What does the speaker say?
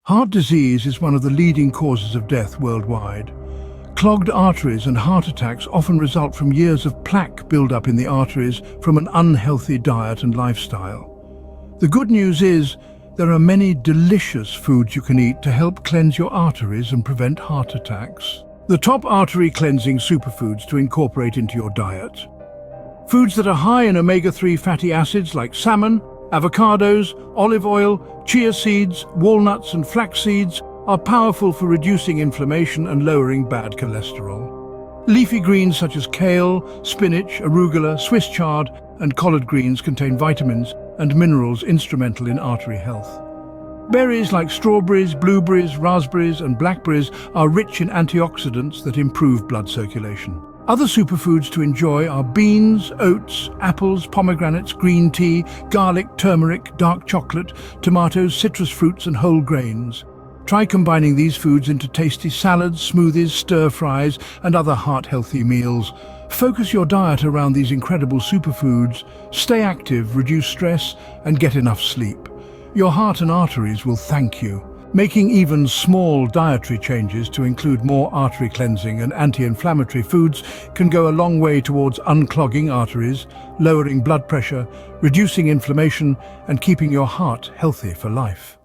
Heart disease is one of the leading causes of death worldwide. Clogged arteries and heart attacks often result from years of plaque buildup in the arteries from an unhealthy diet and lifestyle. The good news is, there are many delicious foods you can eat to help cleanse your arteries and prevent heart attacks. The top artery cleansing superfoods to incorporate into your diet. Foods that are high in omega-3 fatty acids like salmon, avocados, olive oil, chia seeds, walnuts and flax seeds are powerful for reducing inflammation and lowering bad cholesterol. Leafy greens such as kale, spinach, arugula, Swiss chard and collard greens contain vitamins and minerals instrumental in artery health. Berries like strawberries, blueberries, raspberries and blackberries are rich in antioxidants that improve blood circulation. Other superfoods to enjoy are beans, oats, apples, pomegranates, green tea, garlic, turmeric, dark chocolate, tomatoes, citrus fruits and whole grains. Try combining these foods into tasty salads, smoothies, stir-fries and other heart-healthy meals. Focus your diet around these incredible superfoods, stay active, reduce stress and get enough sleep. Your heart and arteries will thank you. Making even small dietary changes to include more artery cleansing and anti-inflammatory foods can go a long way towards unclogging arteries, lowering blood pressure, reducing inflammation, and keeping your heart healthy for life.